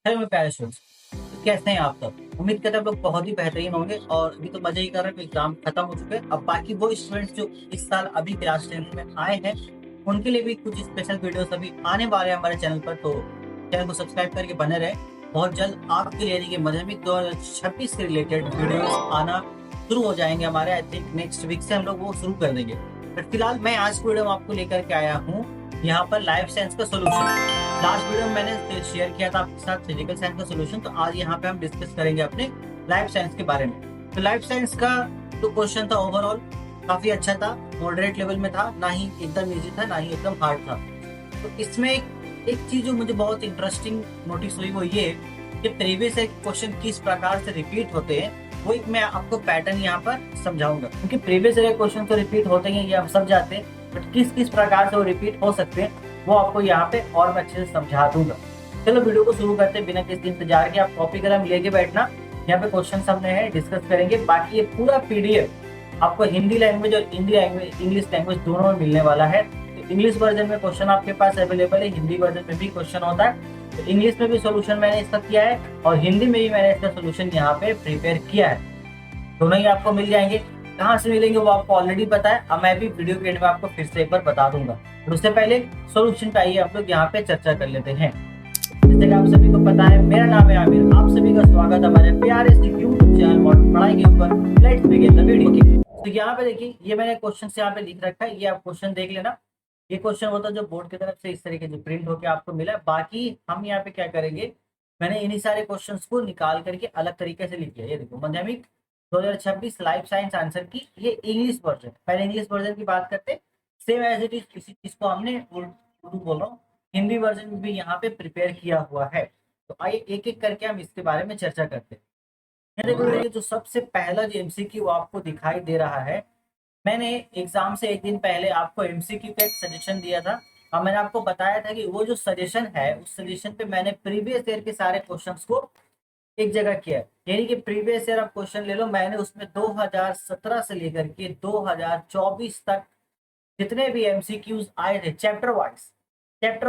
Hello मेरे प्यारे students. तो कैसे हैं आप सब? उम्मीद करते हैं आप लोग बहुत ही बेहतरीन होंगे और अभी तो मजे ही कर रहे हैं। एग्जाम खत्म हो चुके हैं। अब बाकी वो स्टूडेंट्स जो इस साल अभी क्लास 10th में आए हैं उनके लिए भी कुछ स्पेशल वीडियोस अभी आने वाले हैं हमारे चैनल पर। तो चैनल को सब्सक्राइब करके बने रहे। बहुत जल्द आपके लिए देखिए माध्यमिक 2026 से रिलेटेड वीडियोस आना शुरू हो जाएंगे हमारे। आई थिंक नेक्स्ट वीक से हम लोग वो शुरू कर देंगे। बट फिलहाल मैं आज की वीडियो में आपको लेकर के आया हूँ यहाँ पर लाइफ साइंस का सोल्यूशन। लास्ट वीडियो में मैंने शेयर किया था आपके साथ फिजिकल साइंस का सॉल्यूशन। तो आज यहाँ पे हम डिस्कस करेंगे अपने लाइफ साइंस के बारे में। तो लाइफ साइंस का जो क्वेश्चन था ओवरऑल काफी अच्छा था, मॉडरेट लेवल में था, ना ही एकदम इजी था ना ही एकदम हार्ड था। तो इसमें एक चीज जो मुझे बहुत इंटरेस्टिंग नोटिस हुई वो ये कि प्रीवियस क्वेश्चन किस प्रकार से रिपीट होते हैं। वो एक मैं आपको पैटर्न यहाँ पर समझाऊंगा, क्योंकि प्रीवियस क्वेश्चन तो रिपीट होते हैं ये हम सब जानते हैं, बट किस किस प्रकार से वो रिपीट हो सकते हैं वो आपको यहाँ पे और मैं अच्छे से समझा दूंगा। चलो वीडियो को शुरू करते हैं बिना किसी इंतजार के। आप कॉपी कलम लेके बैठना, यहाँ पे क्वेश्चन हमने है डिस्कस करेंगे। बाकी ये पूरा पीडीएफ आपको हिंदी लैंग्वेज और इंग्लिश लैंग्वेज दोनों में मिलने वाला है। तो इंग्लिश वर्जन में क्वेश्चन आपके पास अवेलेबल है, हिंदी वर्जन में भी क्वेश्चन होता है। तो इंग्लिश में भी सोल्यूशन मैंने इसका किया है और हिंदी में भी मैंने इसका सोल्यूशन यहाँ पे प्रिपेयर किया है। दोनों ही आपको मिल जाएंगे। कहाँ से मिलेंगे वो आपको ऑलरेडी पता है, अब मैं भी वीडियो के एंड में आपको फिर से एक बार बता दूंगा। और उससे पहले सॉल्यूशन का आइए हम लोग यहाँ पे चर्चा कर लेते हैं। जैसे कि आप सभी को पता है, मेरा नाम है आमिर। आप सभी का स्वागत है हमारे प्यारे से यूट्यूब चैनल और पढ़ाई के ऊपर। Let's begin the video. तो यहाँ पे देखिए, ये मैंने क्वेश्चन यहाँ पे लिख रखा है, ये आप क्वेश्चन देख लेना। ये क्वेश्चन होता है जो बोर्ड की तरफ से इस तरीके से प्रिंट होकर आपको मिला। बाकी हम यहाँ पे क्या करेंगे, मैंने इन्हीं सारे क्वेश्चंस को निकाल करके अलग तरीके से लिख दिया। ये देखो, माध्यमिक 2026 लाइफ साइंस आंसर की ये इंग्लिश वर्जन। पहले इंग्लिश वर्जन की बात करते, सेम एज इट इज इसी चीज को हमने उर्दू बोल रहा हूँ, हिंदी वर्जन में भी यहाँ पे प्रिपेयर किया हुआ है। तो आइए एक एक करके हम इसके बारे में चर्चा करते हैं। ये देखो, ये जो सबसे पहला जो एमसीक्यू आपको दिखाई दे रहा है, मैंने एग्जाम से एक दिन पहले आपको एमसीक्यू का एक सजेशन दिया था और मैंने आपको बताया था कि वो जो सजेशन है उस सजेशन पे मैंने प्रीवियस ईयर के सारे क्वेश्चंस को एक जगह किया है। यानी कि प्रीवियस ईयर आप क्वेश्चन ले लो, मैंने उसमें 2017 से लेकर के 2024 तक जितने भी एमसीक्यूज आए थे चैप्टर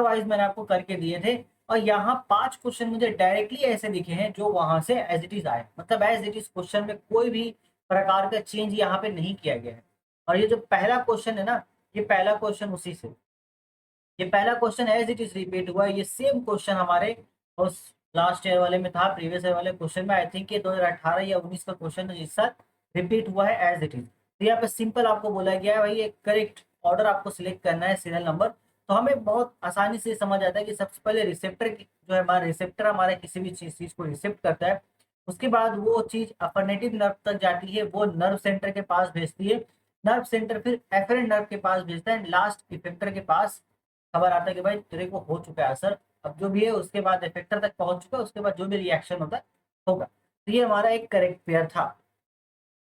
वाइज मैंने आपको करके दिए थे। और यहाँ 5 क्वेश्चन मुझे डायरेक्टली ऐसे दिखे हैं जो वहां से एज इट इज आए, मतलब एज इट इज क्वेश्चन में कोई भी प्रकार का चेंज यहाँ पे नहीं किया गया है। और ये जो पहला क्वेश्चन है ना, ये पहला क्वेश्चन उसी से, ये पहला question as it is repeat हुआ है। ये सेम क्वेश्चन हमारे उस लास्ट ईयर वाले में था, प्रीवियस ईयर वाले क्वेश्चन में। आई थिंक ये 2018 या 19 का क्वेश्चन है, इस साल रिपीट हुआ है एज इट इज। तो यहाँ पे सिंपल आपको बोला गया है भाई एक करेक्ट ऑर्डर आपको सिलेक्ट करना है, सीरियल नंबर। तो हमें बहुत आसानी से समझ आता है कि सबसे पहले रिसेप्टर जो है, हमारा रिसेप्टर हमारे किसी भी चीज को रिसेप्ट करता है। उसके बाद वो चीज अफर्नेटिव नर्व तक जाती है, वो नर्व सेंटर के पास भेजती है। नर्व सेंटर फिर एफरेंट नर्व के पास भेजता है, लास्ट इफेक्टर के पास खबर आता है कि भाई तेरे को हो चुका है असर। अब जो भी है उसके बाद इफेक्टर तक पहुंच चुका है, उसके बाद जो भी रिएक्शन होता है होगा। तो ये हमारा एक करेक्ट पेयर था।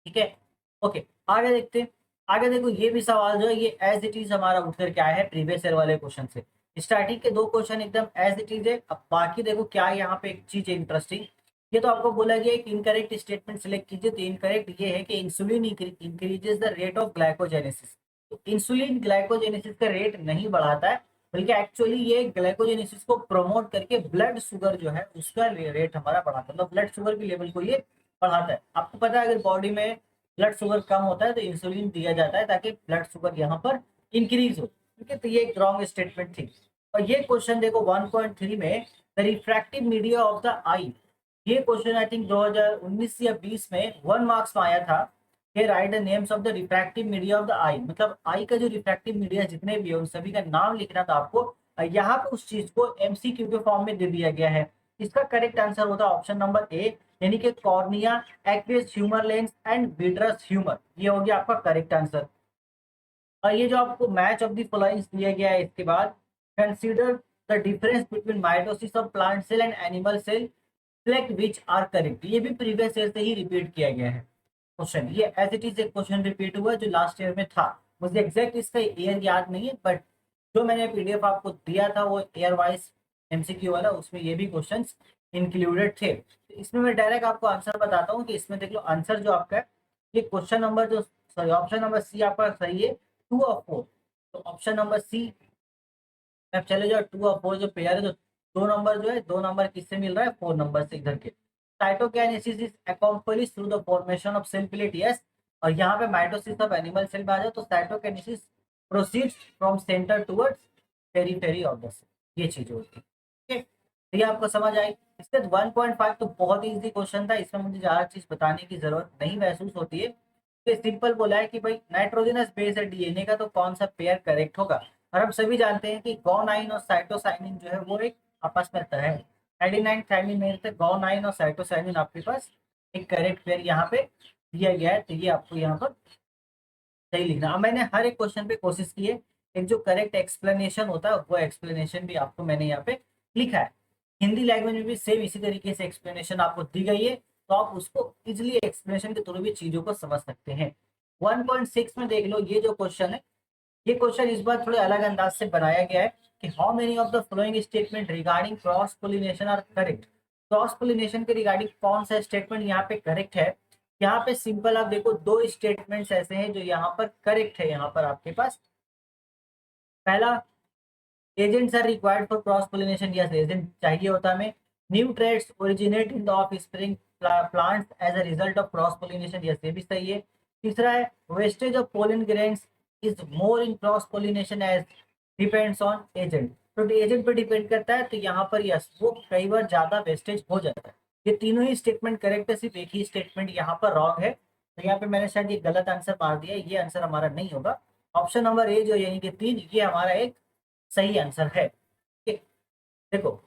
ठीक है, ओके, आगे देखते हैं। आगे देखो, ये भी सवाल जो है ये एज इट इज हमारा उठ करके आया है प्रीवियस ईयर वाले क्वेश्चन से। स्टार्टिंग के 2 क्वेश्चन एकदम एज इट इज है। अब बाकी देखो क्या यहाँ पे एक चीज है इंटरेस्टिंग। ये तो आपको बोला गया एक इनकरेक्ट स्टेटमेंट सिलेक्ट कीजिए। तो इनकरेक्ट ये है कि insulin increases the rate of glycogenesis. तो इंसुलिन ग्लाइकोजेनेसिस का रेट नहीं बढ़ाता है, बल्कि एक्चुअली ये ग्लाइकोजेनेसिस को प्रमोट करके ब्लड शुगर जो है उसका रेट हमारा बढ़ाता है, मतलब ब्लड शुगर की लेवल को ये बढ़ाता है। आपको पता है अगर बॉडी में ब्लड शुगर कम होता है तो इंसुलिन दिया जाता है ताकि ब्लड शुगर यहाँ पर इंक्रीज हो। ठीक है, तो ये एक रॉन्ग स्टेटमेंट थी। और ये क्वेश्चन देखो 1.3 में, the refractive media of the eye. ये क्वेश्चन आई थिंक 2019 या 20 में 1 मार्क्स में आया था कि write the names of the refractive media of the eye. मतलब आई का जो रिफ्रैक्टिव मीडिया जितने भी है उन सभी का नाम लिखना था आपको। यहाँ पे उस चीज को एमसीक्यू के फॉर्म में दे दिया गया है। इसका करेक्ट आंसर होता है ऑप्शन नंबर ए, यानी कि cornea, aqueous humour lens and vitreous humour. ये हो गया आपका करेक्ट आंसर। और ये जो आपको मैच ऑफ द फॉलोइंग्स दिया गया है इसके बाद, consider the difference between mitosis of plant cell and animal cell, select which are correct. ये भी प्रीवियस ईयर से ही रिपीट किया गया है क्वेश्चन। ये एज इट इज एक क्वेश्चन रिपीट हुआ जो लास्ट ईयर में था। मुझे एग्जैक्ट इसका ईयर याद नहीं है, बट जो मैंने पीडीएफ आपको दिया था वो ईयर वाइज एमसीक्यू वाला, उसमें ये भी क्वेश्चंस इंक्लूडेड थे। तो इसमें मैं डायरेक्ट आपको आंसर बताता हूँ कि इसमें देख लो आंसर जो आपका है, ये क्वेश्चन नंबर जो सॉरी ऑप्शन नंबर सी आपका सही है, 2 और 4। तो ऑप्शन नंबर सी, अब चले जाओ 2 और 4 जो पेयर है, जो 2 नंबर जो है, 2 नंबर किससे मिल रहा है? 4 नंबर से इधर के। Cytokinesis is accomplished through the formation of cell plate, yes. और यहाँ पे माइटोसिस ऑफ एनिमल सेल में आ जाओ तो cytokinesis proceeds from centre towards periphery of the cell, ये चीज होती है। ठीक है, तो ये आपको समझ आई। इसके बाद 1.5 तो बहुत ही इजी क्वेश्चन था, इसमें मुझे ज्यादा चीज बताने की जरूरत नहीं महसूस होती है। तो सिंपल बोला है कि भाई नाइट्रोजनस बेस है डीएनए का, तो कौन सा पेयर करेक्ट होगा। और हम सभी जानते हैं कि गॉनाइन और साइटोसाइनिन जो है वो एक आपस में तय है। एडेनाइन थाइमिन में रहते गॉनाइन और साइटोसाइनिन, आपके पास एक करेक्ट पेयर यहाँ पे दिया गया है, तो ये आपको यहाँ पर सही लिखना। अब मैंने हर एक क्वेश्चन पे कोशिश की है, एक जो करेक्ट एक्सप्लेनेशन होता है वो एक्सप्लेनेशन भी आपको मैंने यहाँ पे लिखा है। हिंदी लैंग्वेज में भी सेम इसी तरीके से एक्सप्लेनेशन आपको दी गई है, तो आप उसको इजिली एक्सप्लेनेशन के थ्रू भी चीजों को समझ सकते हैं। 1.6 में देख लो, ये जो क्वेश्चन है, ये क्वेश्चन इस बार थोड़े अलग अंदाज से बनाया गया है कि how many of the flowing statement regarding cross pollination are correct. Cross pollination के रिगार्डिंग कौन सा स्टेटमेंट यहाँ पे करेक्ट है। यहाँ पे सिंपल आप देखो, दो स्टेटमेंट्स ऐसे हैं जो यहाँ पर करेक्ट है। यहाँ पर आपके पास पहला, agents are required for cross pollination, yes agent चाहिए होता हमें। New traits originate in the offspring plants as a result of cross pollination, yes ये भी सही है। तीसरा है, wastage of pollen grains is more in cross pollination as depends on agent, तो एजेंट पर डिपेंड करता है, तो यहाँ पर यस वो कई बार ज्यादा वेस्टेज हो जाता है। ये तीनों ही स्टेटमेंट करेक्ट है, सिर्फ एक ही स्टेटमेंट यहाँ पर रॉन्ग है, तो यहाँ पे मैंने शायद ये गलत आंसर मार दिया है, ये आंसर हमारा नहीं होगा। ऑप्शन नंबर ए जो यानी कि 3, ये हमारा एक सही आंसर है। ठीक है, देखो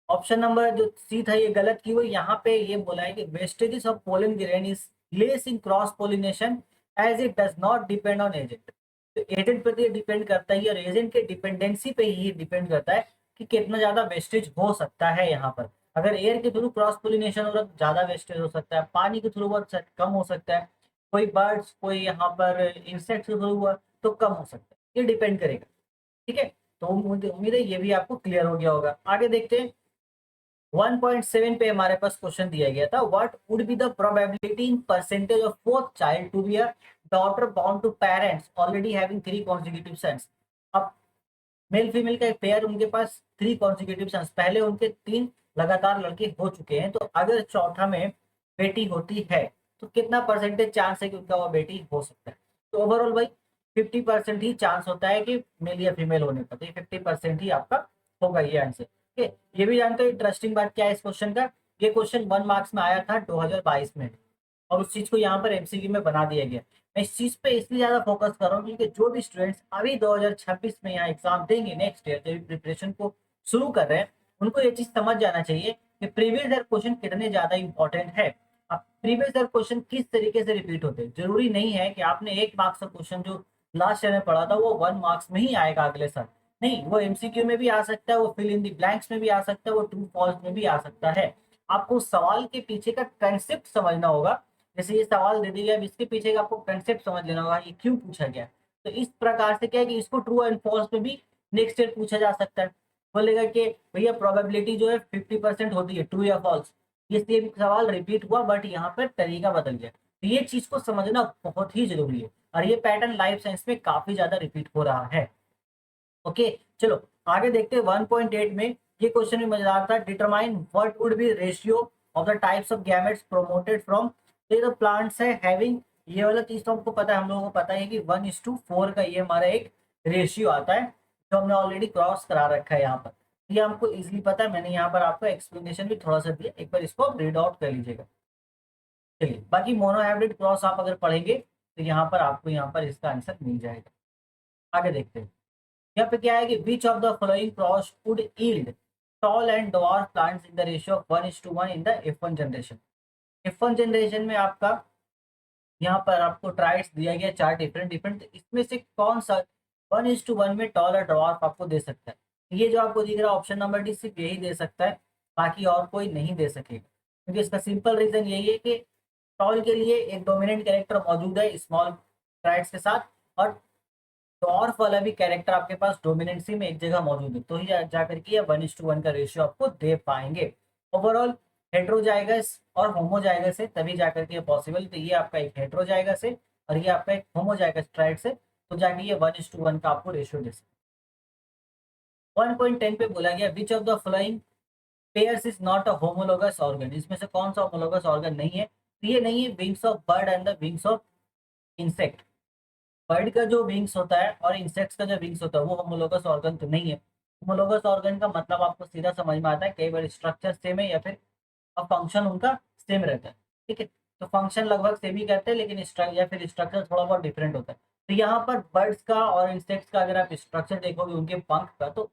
ऑप्शन नंबर जो सी था ये गलत की हुई, यहाँ पे ये बोला है कि wastages of pollen grain is less in cross pollination as it does not depend on agent. तो एजेंट पर ये डिपेंड करता है, और एजेंट के डिपेंडेंसी पे ही डिपेंड करता है कि कितना ज्यादा वेस्टेज हो सकता है। यहाँ पर अगर एयर के थ्रू क्रॉस पोलिनेशन हो रहा है तो ज्यादा वेस्टेज हो सकता है, पानी के थ्रू बहुत कम हो सकता है, कोई बर्ड्स कोई यहाँ पर इंसेक्ट के थ्रू हुआ तो कम हो सकता है, ये डिपेंड करेगा। ठीक है, तो उम्मीद है ये भी आपको क्लियर हो गया होगा। आगे देखते हैं, 1.7 पे हमारे पास क्वेश्चन दिया गया था, what would be the probability in percentage of fourth child to be a daughter born to parents already having 3 consecutive sons. अब मेल फीमेल का एक पेयर, उनके पास 3 कॉन्जिक्यूटिव सन्स, पहले उनके 3 लगातार लड़के हो चुके हैं, तो अगर चौथा में बेटी होती है तो कितना परसेंटेज चांस है कि उनका वो बेटी हो सकता है। तो ओवरऑल भाई 50% ही चांस होता है कि मेल या फीमेल होने का, तो ये 50% ही आपका होगा ये आंसर। ठीक है, ये भी जानते हो इंटरेस्टिंग बात क्या है इस क्वेश्चन का, ये क्वेश्चन 1 मार्क्स में आया था 2022 में, और उस चीज को यहाँ पर एमसीक्यू में बना दिया गया। मैं इस चीज पे इसलिए ज्यादा फोकस कर रहा हूँ क्योंकि जो भी स्टूडेंट्स अभी 2026 में यहाँ एग्जाम देंगे, नेक्स्ट ईयर जो प्रिपरेशन को शुरू कर रहे हैं, उनको ये चीज समझ जाना चाहिए कि प्रीवियस ईयर क्वेश्चन कितने ज्यादा इंपॉर्टेंट है। अब प्रीवियस ईयर क्वेश्चन किस तरीके से रिपीट होते हैं, जरूरी नहीं है कि आपने 1 मार्क्स का क्वेश्चन जो लास्ट ईयर में पढ़ा था वो 1 मार्क्स में ही आएगा अगले साल। नहीं, वो एमसीक्यू में भी आ सकता है, वो फिल इन दी ब्लैंक्स में भी आ सकता है, वो ट्रू फॉल्स में भी आ सकता है। आपको सवाल के पीछे का कंसेप्ट समझना होगा। जैसे ये सवाल दे दिया, अब इसके पीछे का आपको कंसेप्ट समझ लेना होगा, ये क्यों पूछा गया। तो इस प्रकार से क्या है कि इसको ट्रू एंड फॉल्स में भी नेक्स्ट ईयर पूछा जा सकता है। बोलेगा कि भैया प्रोबेबिलिटी जो है 50% होती है, ट्रू या फॉल्स। ये सेम सवाल रिपीट हुआ बट यहाँ पर तरीका बदल गया, तो ये चीज को समझना बहुत ही जरूरी है, और ये पैटर्न लाइफ साइंस में काफी ज्यादा रिपीट हो रहा है। ओके, चलो आगे देखते हैं। 1.8 में ये क्वेश्चन भी मजेदार था, determine what would B ratio of the types of gametes promoted from, ये जो प्लांट्स है हैविंग, ये वाला चीज तो हमको पता है, हम लोगों को पता है कि 1:4 का ये हमारा एक रेशियो आता है, जो हमने ऑलरेडी क्रॉस करा रखा है यहाँ पर। ये हमको इजिली पता है, मैंने यहाँ पर आपको एक्सप्लेनेशन भी थोड़ा सा दिया, एक बार इसको रीड आउट कर लीजिएगा। चलिए, बाकी मोनोहाइब्रिड क्रॉस आप अगर पढ़ेंगे तो यहाँ पर आपको यहाँ पर इसका आंसर मिल जाएगा। आगे देखते हैं, यहाँ पे क्या है कि विच of the following cross would yield tall and dwarf plants in the ratio of 1:1 in the F1 generation. F1 generation में आपका यहाँ पर आपको ट्राइड्स दिया गया 4 डिफरेंट डिफरेंट, इसमें से कौन सा 1:1 में टॉल और ड्वार्फ आपको दे सकता है। ये जो आपको दिख रहा है ऑप्शन नंबर डी, सिर्फ यही दे सकता है, बाकी और कोई नहीं दे सकेगा, क्योंकि इसका सिंपल रीजन यही है कि टॉल के लिए एक डोमिनेंट कैरेक्टर मौजूद है स्मॉल ट्राइड्स के साथ, और डॉर्फ वाला भी कैरेक्टर आपके पास डोमिनेंसी में एक जगह मौजूद है, तो ही जाकर के ये 1:1 का रेशियो आपको दे पाएंगे। ओवरऑल हेट्रोजाइगस और होमोजाइगस है तभी जाकर के ये पॉसिबल, तो ये आपका एक हेट्रोजाइगस है और ये आपका एक होमोजाइगस ट्राइड से, तो जाके ये 1:1 का आपको रेशियो दे सकते। 1.10 पे बोला गया विच of the following pairs is not a homologous organ, इसमें से कौन सा होमोलोगस ऑर्गन नहीं है? तो ये नहीं है wings of bird and the wings of insect. Bird का जो विंग्स होता है और इंसेक्ट्स का जो विंग्स होता है वो होमोलोगस ऑर्गन तो नहीं है। होमोलोगस ऑर्गन का मतलब आपको सीधा समझ में आता है, कई बार स्ट्रक्चर सेम है या फिर फंक्शन उनका सेम रहता है। ठीक है, तो फंक्शन लगभग सेम ही करते हैं, लेकिन या फिर स्ट्रक्चर थोड़ा बहुत डिफरेंट होता है। तो यहाँ पर बर्ड्स का और इंसेक्ट्स का अगर आप स्ट्रक्चर देखोगे उनके पंख का, तो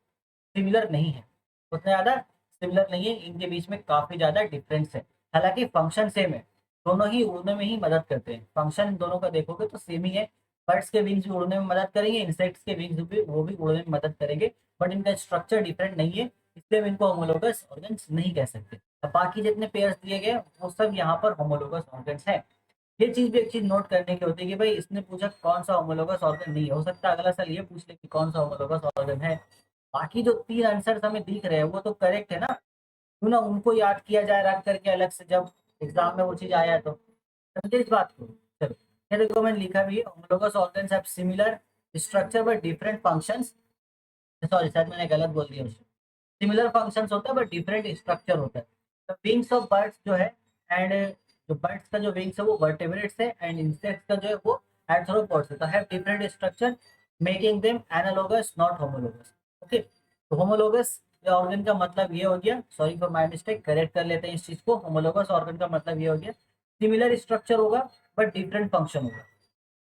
सिमिलर नहीं है, उतना ज़्यादा सिमिलर नहीं है, इनके बीच में काफ़ी ज़्यादा डिफरेंस है। हालांकि फंक्शन सेम है, दोनों ही उड़ने में ही मदद करते हैं, फंक्शन दोनों का देखोगे तो सेम ही है। बर्ड्स के विंग्स भी उड़ने में मदद करेंगे, इंसेक्ट्स के विंग्स भी वो भी उड़ने में मदद करेंगे, बट इनका स्ट्रक्चर डिफरेंट नहीं है, इसलिए हम इनको होमोलोगस ऑर्गन्स नहीं कह सकते। अब बाकी जितने पेयर्स दिए गए वो सब यहाँ पर होमोलोगस ऑर्गन्स हैं। ये चीज भी एक चीज नोट करने की होती है कि भाई इसने पूछा कौन सा होमोलोगस ऑर्गन नहीं है, हो सकता है अगला साल ये पूछ ले कि कौन सा होमोलोगस ऑर्गन है। बाकी जो 3 आंसर हमें दिख रहे हैं वो तो करेक्ट है ना, क्यों ना उनको याद किया जाए रख करके अलग से, जब एग्जाम में वो चीज आया तो समझे इस बात को। चलो, ये देखो मैंने लिखा भी है, homologous organs have similar structure but different functions. Sorry शायद मैंने गलत बोल दिया उसको। सिमिलर फंक्शंस होता है बट डिफरेंट स्ट्रक्चर होता है। तो विंग्स ऑफ बर्ड्स जो है एंड जो बर्ड्स का जो विंग्स है वो वर्टेब्रेट्स है, एंड इंसेक्ट्स का जो है वो आर्थ्रोपोड्स है, तो have different structure making them analogous not homologous. Okay, तो होमोलोगस ऑर्गन का मतलब ये हो गया, sorry for my mistake, correct कर लेते हैं इस चीज को। होमोलोगस ऑर्गन का मतलब ये हो गया सिमिलर स्ट्रक्चर होगा बट डिफरेंट फंक्शन होगा।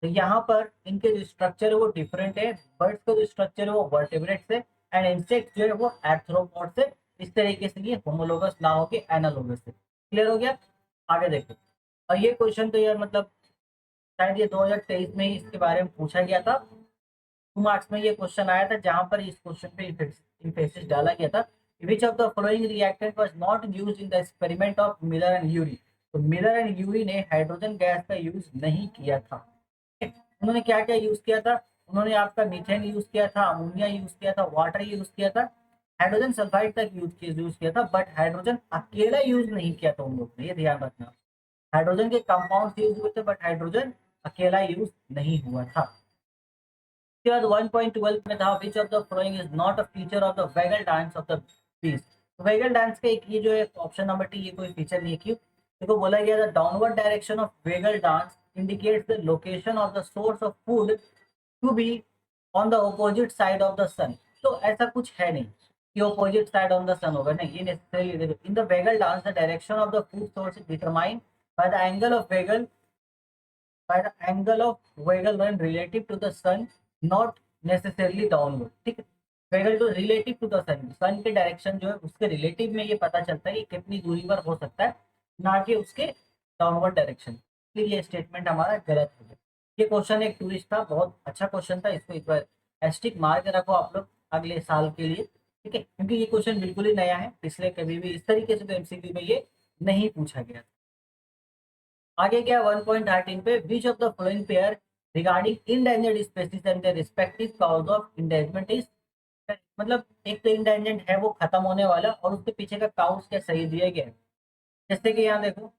तो यहाँ पर इनके जो स्ट्रक्चर है वो डिफरेंट है, बर्ड्स का जो स्ट्रक्चर है वो वर्टेब्रेट से, एंड इंसेक्ट जो है वो आर्थ्रोपोड से। इस तरीके से ये होमोलोगस ना हो के एनालोगस से। क्लियर हो गया? आगे देखो, और ये क्वेश्चन तो यार मतलब शायद ये 2023 में ही इसके बारे में पूछा गया था, 2 मार्क्स में ये क्वेश्चन आया था, जहां पर इस क्वेश्चन पे इम्फेसिस डाला गया था, विच of the following reactant was not used in the experiment of Miller and Yuri. तो मिलर एंड यूरी ने हाइड्रोजन गैस का यूज नहीं किया था। उन्होंने क्या क्या यूज किया था? उन्होंने आपका मीथेन यूज किया था, अमोनिया यूज किया था, वाटर यूज किया था, हाइड्रोजन सल्फाइड तक यूज किया था, बट हाइड्रोजन अकेला यूज नहीं किया था उन लोगों ने, ये ध्यान रखना। हाइड्रोजन के कंपाउंड यूज हुए थे बट हाइड्रोजन अकेला यूज नहीं हुआ था। उसके बाद 1.12 में था, विच of the following is not a feature of the waggle dance of the बीस। वेगल डांस का एक ये जो है ऑप्शन नंबर टी, ये कोई फीचर नहीं है। क्यों? देखो बोला गया था downward direction of waggle dance indicates the location of the source of food to be on the opposite side of the sun. तो ऐसा कुछ है नहीं कि opposite side on the sun होगा, नहीं, ये नेसेसरीली देखो in the waggle dance the direction of the food source is determined by the angle of waggle when relative to the sun, not necessarily downward। ठीक है, vagal जो relative to the सन, सन के direction जो है उसके relative में ये पता चलता है कि कितनी दूरी पर हो सकता है, ना कि उसके डाउनवर्ड डायरेक्शन। फिर ये स्टेटमेंट हमारा गलत हो गया। ये क्वेश्चन एक टूरिस्ट था, बहुत अच्छा क्वेश्चन था, इसको एक बार एस्टिक मार के रखो आप लोग अगले साल के लिए। ठीक है, क्योंकि ये क्वेश्चन बिल्कुल ही नया है, पिछले कभी भी इस तरीके से तो एमसीक्यू में ये नहीं पूछा गया। आगे क्या 1.13 पे, which of the following pair regarding endangered species and their respective cause of endangerment is. मतलब एक तो इंडेंजर्ड है वो खत्म होने वाला, और उसके पीछे का काउज क्या सही दिया गया है। जैसे कि यहाँ देखो,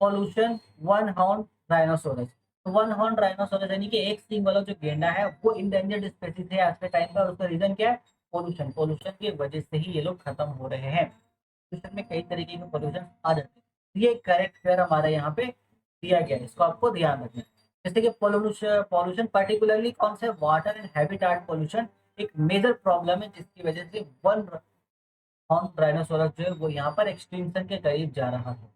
पॉल्यूशन वन हॉर्न राइनोसोरस। तो वन हॉर्न राइनोसोरस यानी कि एक सींग वाला जो गेंडा है वो इंडेंजर्ड स्पीशीज है आज के टाइम पर। उसका रीजन क्या है? पोल्यूशन। पोल्यूशन की वजह से ही ये लोग खत्म हो रहे हैं। पोल्यूशन में कई तरीके के पोल्यूशन आ जाते हैं। ये करेक्ट पेयर हमारे यहाँ पे दिया गया है, इसको आपको ध्यान रखना है। जैसे कि पोल्यूशन पोल्यूशन पर्टिकुलरली कौन से, वाटर एंड हैबिटाट पोल्यूशन एक मेजर प्रॉब्लम है, जिसकी वजह से वन हॉर्न राइनोसोरस जो है वो यहाँ पर एक्सटिंक्शन के करीब जा रहा है,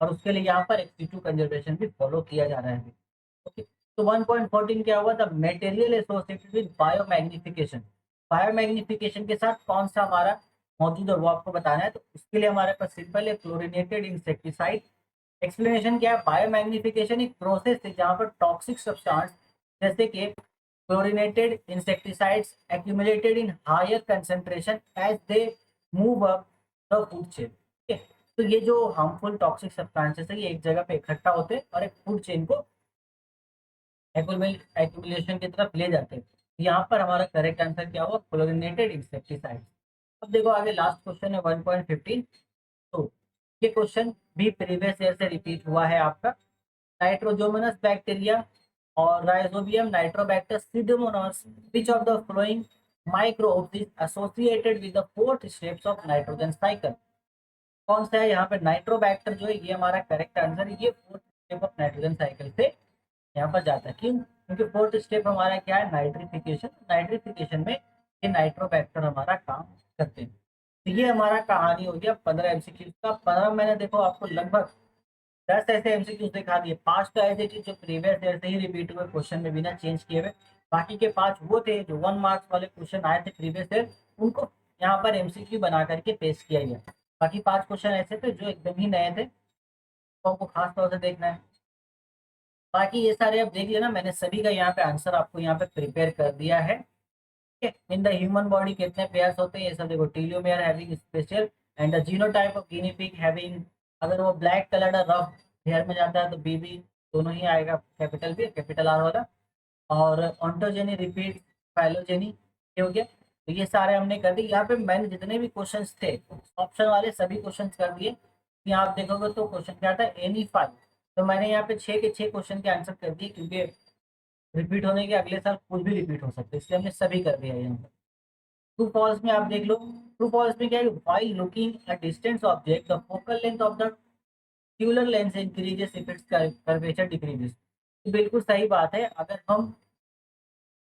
और उसके लिए यहाँ पर एक्सटीट्यू कंजर्वेशन भी फॉलो किया जा रहा है। ओके, तो 1.14 क्या हुआ था, material associated with biomagnification. Biomagnification के साथ कौन सा हमारा मौजूद है वो आपको बताना है। तो उसके लिए हमारे पास सिंपल है, क्लोरिनेटेड इंसेक्टिसाइड। एक्सप्लेनेशन क्या है, बायोमैग्निफिकेशन एक प्रोसेस है जहाँ पर टॉक्सिक सब्सटेंस जैसे कि chlorinated insecticides accumulated in higher concentration as they move up the food chain. ठीक है, तो ये जो हार्मफुल टॉक्सिक सब्सटेंसेस है ये एक जगह पे इकट्ठा होते हैं और एक फूड चेन को एक्यूमुलेशन की तरफ ले जाते हैं। यहाँ पर हमारा करेक्ट आंसर क्या हुआ, क्लोरिनेटेड इंसेक्टिसाइड। अब देखो आगे लास्ट क्वेश्चन है 1.15। तो ये क्वेश्चन भी प्रीवियस ईयर से रिपीट हुआ है आपका। नाइट्रोजोमोनस बैक्टीरिया और rhizobium Nitrobacter Pseudomonas, which of the flowing microbes is associated with the fourth steps of nitrogen cycle. कौन सा है यहाँ पे? नाइट्रोबैक्टर जो है, ये हमारा करेक्ट आंसर है। ये fourth step of nitrogen cycle से यहाँ पर जाता है। क्यों? क्योंकि फोर्थ स्टेप हमारा क्या है? नाइट्रिफिकेशन। नाइट्रिफिकेशन में ये नाइट्रोबैक्टर हमारा काम करते हैं। तो ये हमारा कहानी हो गया 15 एमसीक्यू का। 15 मैंने देखो आपको लगभग 10 ऐसे एमसीक्यूज दिखा दिए। 5 तो ऐसे थे जो प्रीवियस ईयर से ही रिपीट हुए क्वेश्चन में बिना चेंज किए हुए। बाकी के 5 वो थे जो 1 मार्क्स वाले क्वेश्चन आए थे प्रीवियस ईयर, उनको यहाँ पर एमसीक्यू बना करके पेश किया गया। बाकी 5 क्वेश्चन ऐसे थे जो एकदम ही नए थे, तो आपको खास तौर से देखना है। बाकी ये सारे आप देख लेना, मैंने सभी का यहाँ पे आंसर आपको यहाँ पे प्रिपेयर कर दिया है। इन द ह्यूमन बॉडी कितने पेयर्स होते हैं ये सब देखो। Telomere having special and the genotype of guinea pig having, अगर वो ब्लैक कलर रफ हेयर में जाता है तो बीबी दोनों ही आएगा, कैपिटल बी कैपिटल आर वाला। और ऑन्टोजेनी रिपीट फाइलोजेनी, ये हो गया। तो ये सारे हमने कर दिए। यहाँ पे मैंने जितने भी क्वेश्चंस थे ऑप्शन वाले सभी क्वेश्चंस कर दिए। यहाँ आप देखोगे तो क्वेश्चन क्या था? एनी 5। तो मैंने यहाँ पे 6 के 6 क्वेश्चन के आंसर कर दिए, क्योंकि रिपीट होने के अगले साल कुछ भी रिपीट हो सकते हैं, इसलिए हमने सभी कर दिया है यहाँ पर। ट्रू फॉल्स में आप देख लो। ट्रू फॉल्स में क्या है? While looking a distance object the focal length of the ट्यूलर lens increases if its curvature decreases. बिल्कुल सही बात है। अगर हम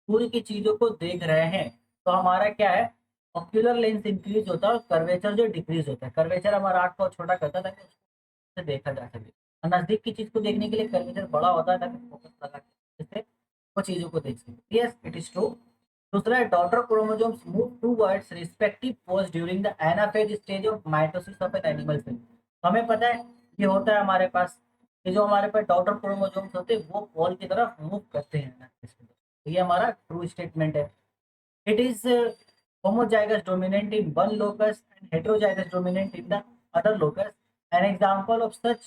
दूर की चीजों को देख रहे हैं तो हमारा क्या है? ऑक्यूलर लेंस इंक्रीज होता है और कर्वेचर जो डिक्रीज होता है। कर्वेचर हमारा आंख को छोटा करता है ताकि उसको देखा जा सके, और नजदीक की चीज को देखने के लिए कर्वेचर बड़ा होता है ताकि फोकस लगा के जिससे वो चीजों को देख सके। Yes, it is true. दूसरा है daughter chromosomes move towards respective poles during the anaphase stage of mitosis of an animal cell. हमें पता है ये होता है हमारे पास। ये जो हमारे पास डॉटर क्रोमोसोम्स होते हैं वो पोल की तरफ मूव करते हैं एनाफेज की तरफ। तो ये हमारा ट्रू स्टेटमेंट है। It is homozygous dominant in one locus and heterozygous dominant in the other locus. An example of such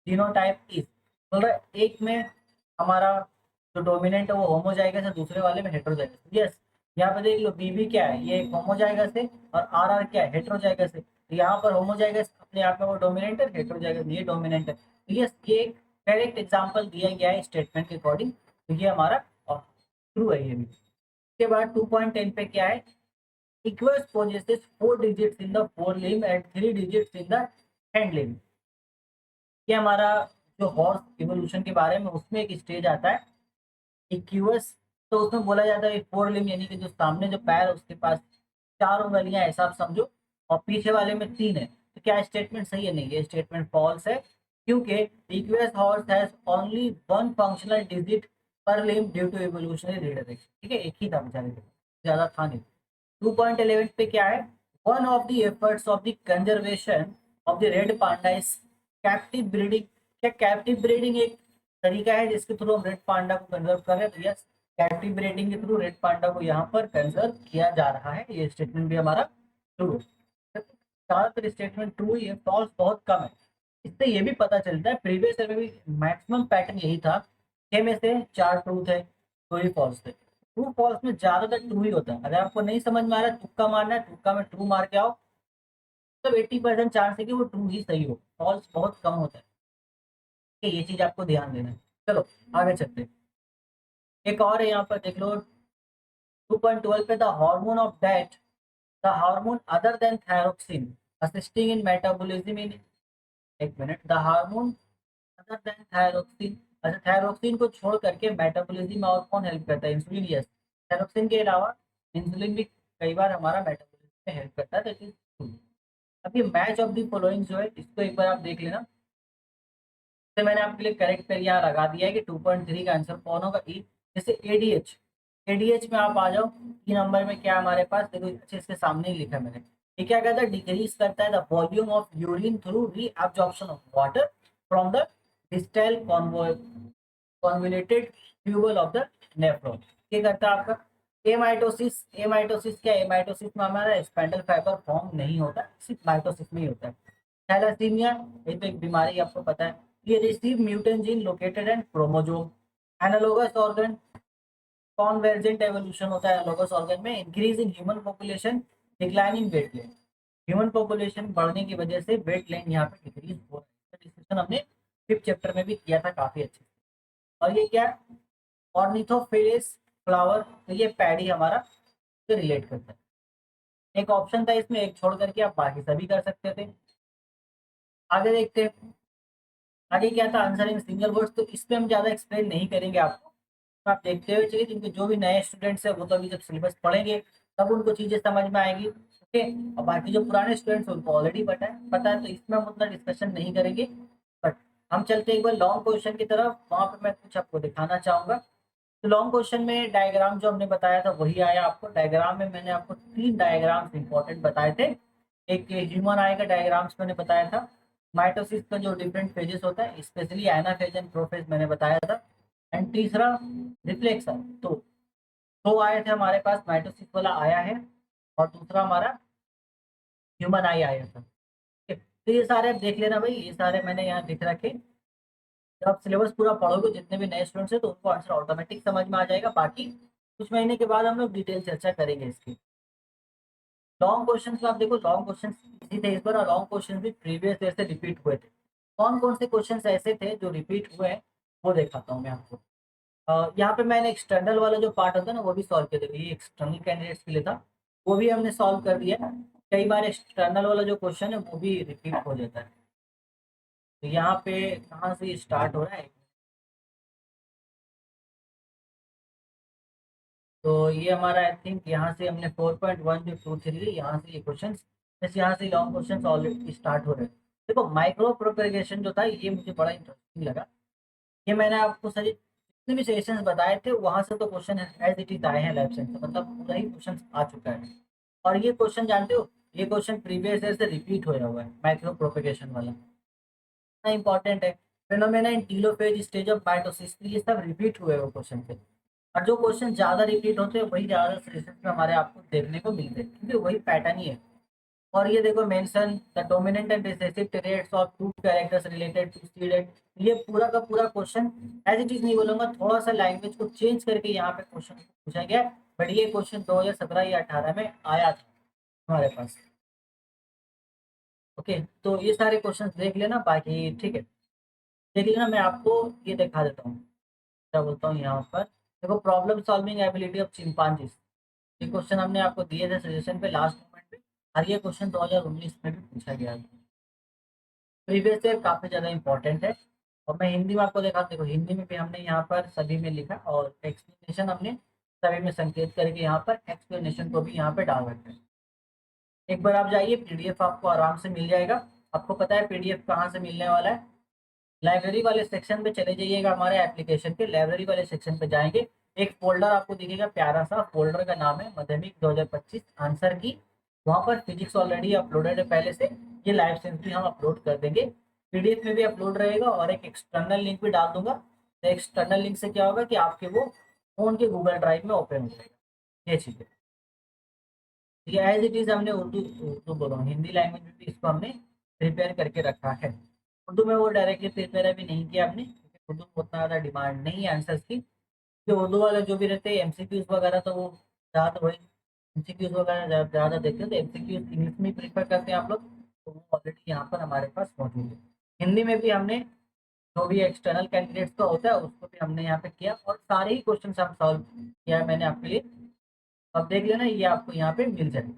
genotype is, बोल रहा है एक में हमारा जो डोमिनेंट है वो होमोजाइगस है, दूसरे वाले में हेट्रोजाइगस। यस, यहाँ पे देख लो बीबी क्या है? ये होमोजाइगस है, और आर आर क्या है? हेट्रोजाइगस है। तो यहाँ पर होमोजाइगस अपने आप में वो डोमिनेंट है, हेट्रोजाइगस ये डोमिनेंट है। तो यस, ये करेक्ट एग्जाम्पल दिया गया है स्टेटमेंट के अकॉर्डिंग। तो ये हमारा ट्रू है ये भी। उसके बाद 2.10 पे क्या है? Equus possesses 4 digits in the forelimb and 3 digits in the hind limb। ये हमारा जो हॉर्स इवोल्यूशन के बारे में उसमें एक स्टेज आता है इक्यूस। तो उसमें बोला जाता है फोर लिम्ब, यानी कि जो सामने जो पैर है उसके पास 4 उंगलियां, ऐसा आप समझो, और पीछे वाले में 3 है। तो क्या स्टेटमेंट सही है? नहीं, ये स्टेटमेंट फॉल्स है, क्योंकि Equus horse has only 1 functional digit per limb due to evolutionary redirection. ठीक है, एक ही था बेचारे के, ज्यादा था नहीं। 2.11 पे क्या है? One of the efforts of the conservation of the red panda is captive breeding. क्या कैप्टिव ब्रीडिंग एक तरीका है जिसके थ्रू हम रेड पांडा को कंजर्व कर रहे हैं? तो यस, कैप्टिव ब्रीडिंग के थ्रू रेड पांडा को यहाँ पर कंजर्व किया जा रहा है। ये स्टेटमेंट भी हमारा ट्रू है। ज्यादातर स्टेटमेंट ट्रू ही है, फॉल्स बहुत कम है। इससे ये भी पता चलता है प्रीवियस ईयर में भी मैक्सिमम पैटर्न यही था, 6 में से 4 ट्रू थे, 2 ही फॉल्स थे। ट्रू फॉल्स में ज्यादातर ट्रू ही होता है। अगर आपको नहीं समझ में आ रहा है, तुक्का मारना है, तुक्का में ट्रू मार के आओ, तब 80% चांस है कि वो ट्रू ही सही हो, फॉल्स बहुत कम होता है। कि ये चीज आपको ध्यान देना है। चलो आगे चलते हैं। एक और है यहाँ पर देख लो 2.12 पे, the hormone of death, the hormone other than thyroxine assisting in metabolism in, एक minute, the hormone other than thyroxine. अच्छा, थायरोक्सिन को छोड़ करके मेटाबॉलिज्म में और कौन हेल्प करता है? इंसुलिन। यस, थायरोक्सिन के अलावा इंसुलिन भी कई बार हमारा मेटाबॉलिज्म में हेल्प करता है। That is true. अभी मैच ऑफ द फॉलोइंग जो है इसको एक बार आप देख लेना। तो मैंने आपके लिए करेक्ट कर यहाँ लगा दिया है कि 2.3 का आंसर कौन होगा? ई। जैसे एडीएच, एडीएच में आप आ जाओ, 3 नंबर में क्या हमारे पास देखो, अच्छे इसके सामने ही लिखा है मैंने। ये क्या कहता है? डिक्रीज करता है the volume of urine through reabsorption of water from the distal convoluted tubule of the nephron. ये करता है आपका एमाइटोसिस। एमाइटोसिस क्या? एमाइटोसिस में हमारा स्पेंडल फाइबर फॉर्म नहीं होता, सिर्फ माइटोसिस में ही होता है। थैलासीमिया, ये तो एक बीमारी आपको पता है। ये receive mutant gene located and chromosome. Analogous organ, convergent evolution होता है एनालोगस ऑर्गन में। Increase in human population, decline in weight gain. Human population बढ़ने की वजह से वेट गेन यहाँ पे डिक्रीज हो रहा है। डिस्कशन हमने 5th चैप्टर में भी किया था काफी अच्छे से। और ये क्या? ऑर्निथोफिलिस फ्लावर, तो ये पैडी हमारा से रिलेट करता है। एक ऑप्शन था इसमें, एक छोड़ करके आप बाकी सभी कर सकते थे। आगे देखते हैं, आगे क्या था, आंसर इन सिंगल वर्ड्स, तो इस पे हम ज़्यादा एक्सप्लेन नहीं करेंगे आपको, तो आप देखते हुए चलिए, क्योंकि जो भी नए स्टूडेंट्स हैं वो तो अभी जब सिलेबस पढ़ेंगे तब उनको चीज़ें समझ में आएगी, ओके। और बाकी जो पुराने स्टूडेंट्स हैं उनको ऑलरेडी पता है, तो इसमें हम उतना डिस्कशन नहीं करेंगे। बट हम चलते हैं एक बार लॉन्ग क्वेश्चन की तरफ, वहाँ पे मैं कुछ आपको दिखाना चाहूँगा। तो लॉन्ग क्वेश्चन में डायग्राम जो हमने बताया था वही आया आपको। डायग्राम में मैंने आपको 3 डायग्राम्स इंपॉर्टेंट बताए थे। एक ह्यूमन आई का डायग्राम्स मैंने बताया था, माइटोसिस का जो डिफरेंट फेजेस होता है, स्पेशली एनाफेज एंड प्रोफेज मैंने बताया था, एंड तीसरा रिफ्लेक्शन। तो आए थे हमारे पास, माइटोसिस वाला आया है और दूसरा हमारा ह्यूमन आई आया था, ठीक है। तो ये सारे आप देख लेना भाई, ये सारे मैंने यहाँ लिख रखे। जब आप सिलेबस पूरा पढ़ोगे, जितने भी नए स्टूडेंट्स हैं, तो उनको आंसर ऑटोमेटिक समझ में आ जाएगा। बाकी कुछ महीने के बाद हम लोग डिटेल चर्चा करेंगे इसकी। लॉन्ग क्वेश्चन में आप देखो, लॉन्ग क्वेश्चन इसी थे इस बार, और लॉन्ग क्वेश्चन भी प्रीवियस ईयर से रिपीट हुए थे। कौन कौन से क्वेश्चन ऐसे थे जो रिपीट हुए हैं वो दिखाता हूँ मैं आपको। यहाँ पे मैंने एक्सटर्नल वाला जो पार्ट होता है ना वो भी सॉल्व किया था, ये एक्सटर्नल कैंडिडेट्स के लिए था, वो भी हमने सॉल्व कर दिया। कई बार एक्सटर्नल वाला जो क्वेश्चन है वो भी रिपीट हो जाता है। तो यहाँ पे कहाँ से स्टार्ट हो रहा है, तो ये हमारा आई थिंक यहाँ से हमने 4.1 जो 2 3 यहाँ से ये क्वेश्चन, बस यहाँ से लॉन्ग क्वेश्चन ऑलरेडी स्टार्ट हो रहे हैं। देखो माइक्रो प्रोपेगेशन जो था ये मुझे बड़ा इंटरेस्टिंग लगा। ये मैंने आपको सही जितने भी सेशंस बताए थे वहां से तो क्वेश्चन एज इट इज आए हैं लाइफ साइंस से, मतलब पूरा ही क्वेश्चन आ चुका है। और ये क्वेश्चन जानते हो, ये क्वेश्चन प्रीवियस ईयर से रिपीट होया हुआ है, माइक्रो प्रोपेगेशन वाला, इतना इंपॉर्टेंट है। Phenomena in telophase stage of mitosis, ये सब रिपीट हुए वो क्वेश्चन थे। और जो क्वेश्चन ज्यादा रिपीट होते हैं वही ज्यादा सेशंस में हमारे आपको देखने को मिलते हैं, क्योंकि वही पैटर्न ही है। और ये देखो, mention the dominant and recessive traits of two characters related to student, ये पूरा का पूरा क्वेश्चन एज इट इज नहीं बोलूंगा, थोड़ा सा लैंग्वेज को चेंज करके यहाँ पे क्वेश्चन पूछा गया है। बट ये क्वेश्चन 2017 या 18 में आया था हमारे पास, ओके। तो ये सारे क्वेश्चन देख लेना बाकी, ठीक है। देख लेना, मैं आपको ये दिखा देता हूँ, क्या बोलता हूँ यहाँ पर। देखो, problem solving ability of chimpanzees, ये क्वेश्चन हमने आपको दिए थे सजेशन पे लास्ट मोमेंट पे, और ये क्वेश्चन 2019 में भी पूछा गया था। प्रीवियस ईयर काफ़ी ज़्यादा इंपॉर्टेंट है। और मैं हिंदी में आपको देखा, देखो हिंदी में भी हमने यहाँ पर सभी में लिखा, और एक्सप्लेनेशन हमने सभी में संकेत करके यहाँ पर एक्सप्लेनेशन को भी यहाँ पे डाल रखा है। एक बार आप जाइए, पीडीएफ आपको आराम से मिल जाएगा। आपको पता है पीडीएफ कहाँ से मिलने वाला है, लाइब्रेरी वाले सेक्शन पे चले जाइएगा, हमारे एप्लीकेशन के लाइब्रेरी वाले सेक्शन पे जाएंगे, एक फोल्डर आपको दिखेगा, प्यारा सा फोल्डर का नाम है माध्यमिक 2025 आंसर की। वहाँ पर फिजिक्स ऑलरेडी अपलोडेड है पहले से, ये लाइव सेंस भी हम अपलोड कर देंगे, पीडीएफ में भी अपलोड रहेगा, और एक एक्सटर्नल लिंक भी डाल दूंगा। तो एक्सटर्नल लिंक से क्या होगा कि आपके वो फोन के गूगल ड्राइव में ओपन हो जाएगा, ये चीज़ है। ये एज इट इज हमने उर्दू उर्दू बोल रहा हूँ, हिंदी लैंग्वेज में भी इसको हमने प्रिपेयर करके रखा है। उर्दू में वो डायरेक्टली प्रिपेयर अभी नहीं किया हमने, क्योंकि उर्दू में उतना ज़्यादा डिमांड नहीं है आंसर्स की। जो उर्दू वाले जो भी रहते हैं एमसीक्यूज वगैरह, तो वो ज़्यादा वही एमसीक्यूज वगैरह ज़्यादा देखते हैं, तो एमसीक्यूज इंग्लिश में प्रीफर करते हैं आप लोग, तो वो ऑलरेडी यहाँ पर हमारे पास मौजूद है। हिंदी में भी हमने जो भी एक्सटर्नल कैंडिडेट्स का होता है उसको भी हमने यहाँ पे किया, और सारे ही क्वेश्चन हम सॉल्व किया है मैंने आपके लिए। अब देख लेना, ये आपको यहाँ पे मिल जाएगा।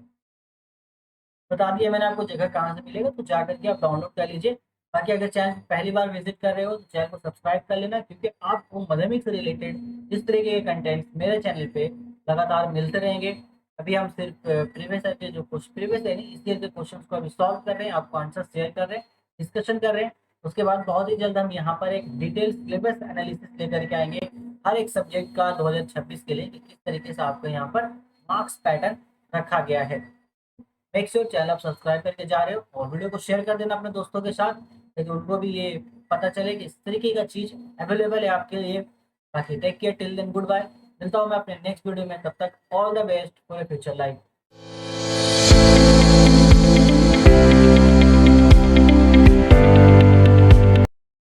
बता दिया मैंने आपको जगह कहाँ से मिलेगा, तो जा करके आप डाउनलोड कर लीजिए। बाकी अगर चैनल पहली बार विजिट कर रहे हो तो चैनल को सब्सक्राइब कर लेना, क्योंकि आपको माध्यमिक से रिलेटेड इस तरीके के कंटेंट मेरे चैनल पे लगातार मिलते रहेंगे। अभी हम सिर्फ प्रीवियस ईयर के जो प्रीवियस है नहीं, इस ईयर के क्वेश्चन को अभी सॉल्व कर रहे हैं, आपको आंसर शेयर कर रहे हैं, डिस्कशन कर रहे हैं। उसके बाद बहुत ही जल्द हम यहाँ पर एक डिटेल सिलेबस एनालिसिस लेकर के आएंगे हर एक सब्जेक्ट का 2026 के लिए, कि किस तरीके से आपको यहाँ पर मार्क्स पैटर्न रखा गया है। मेक श्योर चैनल आप सब्सक्राइब करके जा रहे हो, और वीडियो को शेयर कर देना अपने दोस्तों के साथ, ताकि उनको भी ये पता चले कि इस तरीके का चीज़ अवेलेबल है आपके लिए। बाकी take care, till then good bye. मिलता हूँ मैं अपने नेक्स्ट वीडियो में, तब तक all the best for your future life.